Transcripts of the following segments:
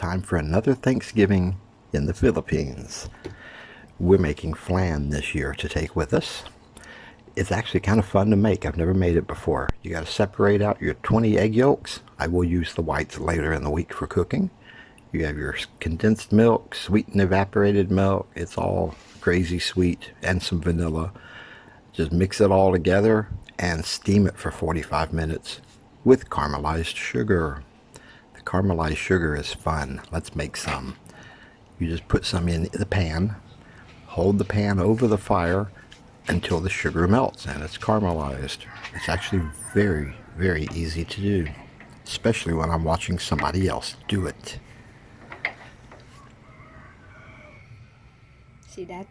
time for another Thanksgiving in the Philippines. We're making flan this year to take with us. It's actually kind of fun to make. I've never made it before. You got to separate out your 20 egg yolks. I will use the whites later in the week for cooking. You have your condensed milk, sweetened evaporated milk. It's all crazy sweet, and some vanilla. Just mix it all together and steam it for 45 minutes with caramelized sugar. The caramelized sugar is fun. Let's make some. You just put some in the pan, hold the pan over the fire until the sugar melts and it's caramelized. It's actually very, very easy to do, especially when I'm watching somebody else do it. See that?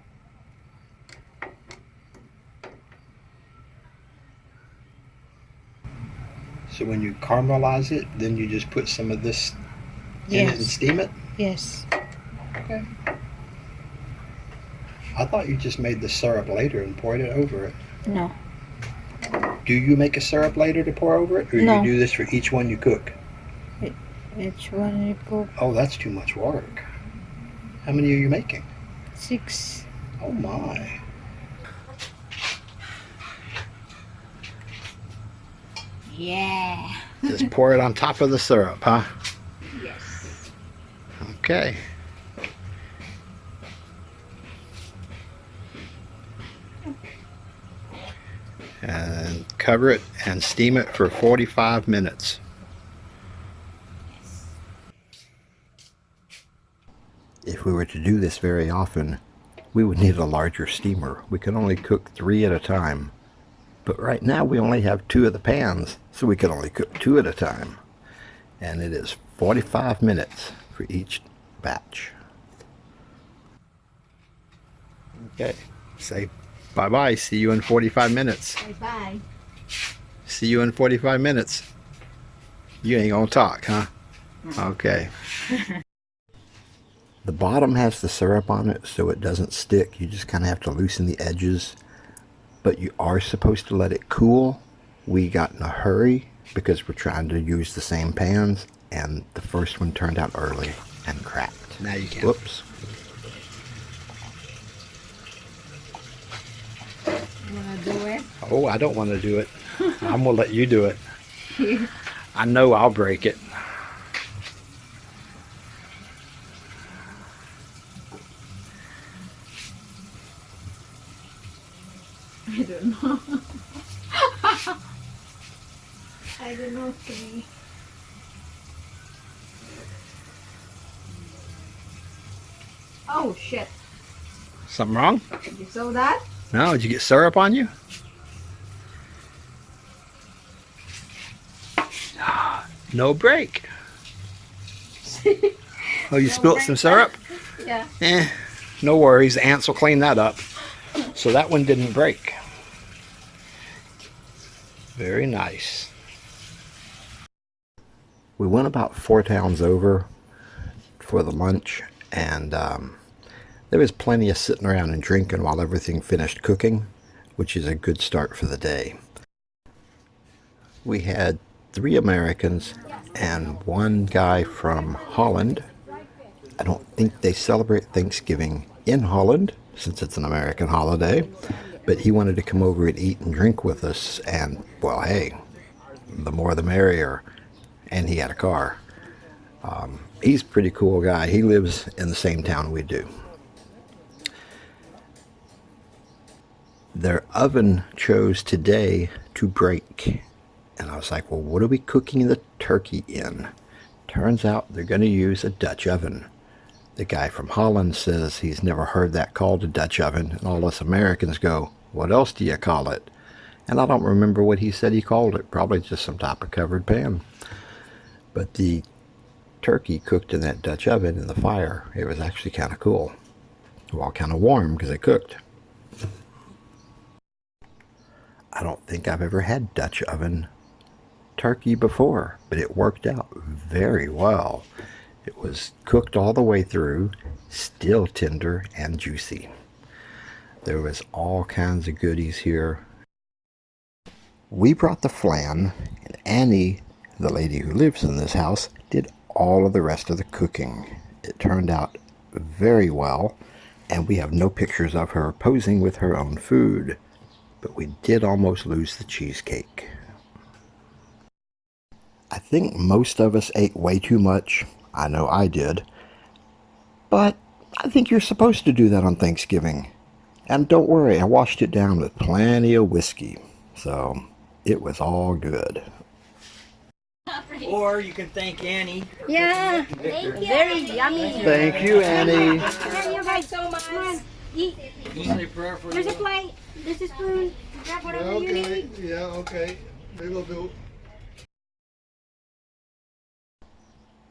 So when you caramelize it, then you just put some of this in it and steam it? Yes. Okay. I thought you just made the syrup later and poured it over it. No. Do you make a syrup later to pour over it? Or No. you do this for each one you cook? Which one you cook? Oh, that's too much work. How many are you making? 6. Oh my. Yeah. Just pour it on top of the syrup, huh? Yes. Okay. And cover it and steam it for 45 minutes. If we were to do this very often, we would need a larger steamer. We can only cook 3 at a time. But right now we only have 2 of the pans, so we can only cook 2 at a time. And it is 45 minutes for each batch. Okay, say bye-bye. See you in 45 minutes. Bye-bye. See you in 45 minutes. You ain't gonna talk, huh? Okay. The bottom has the syrup on it so it doesn't stick. You just kind of have to loosen the edges. But you are supposed to let it cool. We got in a hurry because we're trying to use the same pans, and the first one turned out early and cracked. Now you can. Whoops. You wanna do it? Oh, I don't want to do it. I'm gonna let you do it. I know I'll break it. I don't know. I don't know, Three. Oh shit. Something wrong? Did you saw that? No, did you get syrup on you? No break. Oh, you spilt some syrup? Yeah. No worries. The ants will clean that up. So that one didn't break. Very nice. We went about 4 towns over for the lunch, and there was plenty of sitting around and drinking while everything finished cooking, which is a good start for the day. We had 3 Americans and 1 guy from Holland. I don't think they celebrate Thanksgiving in Holland, since it's an American holiday, but he wanted to come over and eat and drink with us, and well, hey, the more the merrier. And he had a car. He's a pretty cool guy. He lives in the same town we do. Their oven chose today to break, and I was like, well, what are we cooking the turkey in? Turns out they're going to use a Dutch oven. The guy from Holland says he's never heard that called a Dutch oven, and all us Americans go, what else do you call it? And I don't remember what he said he called it. Probably just some type of covered pan. But the turkey cooked in that Dutch oven in the fire. It was actually kind of cool. Well, kind of warm because it cooked. I don't think I've ever had Dutch oven turkey before, but it worked out very well. It was cooked all the way through, still tender and juicy. There was all kinds of goodies here. We brought the flan, and Annie, the lady who lives in this house, did all of the rest of the cooking. It turned out very well, and we have no pictures of her posing with her own food, but we did almost lose the cheesecake. I think most of us ate way too much. I know I did. But I think you're supposed to do that on Thanksgiving. And don't worry, I washed it down with plenty of whiskey. So it was all good. Or you can thank Annie. Yeah, very yummy. Thank you, Annie. Thank you guys so much. Come on, eat. Say prayer for There's a you. plate. There's a spoon. Grab whatever you need. Yeah, okay. They will do.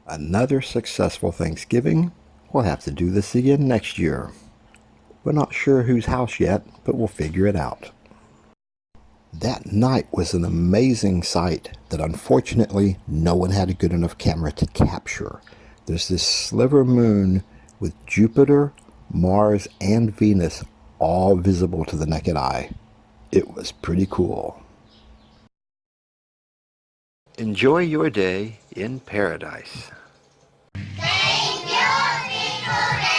Another successful Thanksgiving. We'll have to do this again next year. We're not sure whose house yet, but we'll figure it out. That night was an amazing sight that unfortunately no one had a good enough camera to capture. There's this sliver moon with Jupiter, Mars, and Venus all visible to the naked eye. It was pretty cool. Enjoy your day in paradise. Thank you, Tito Tim.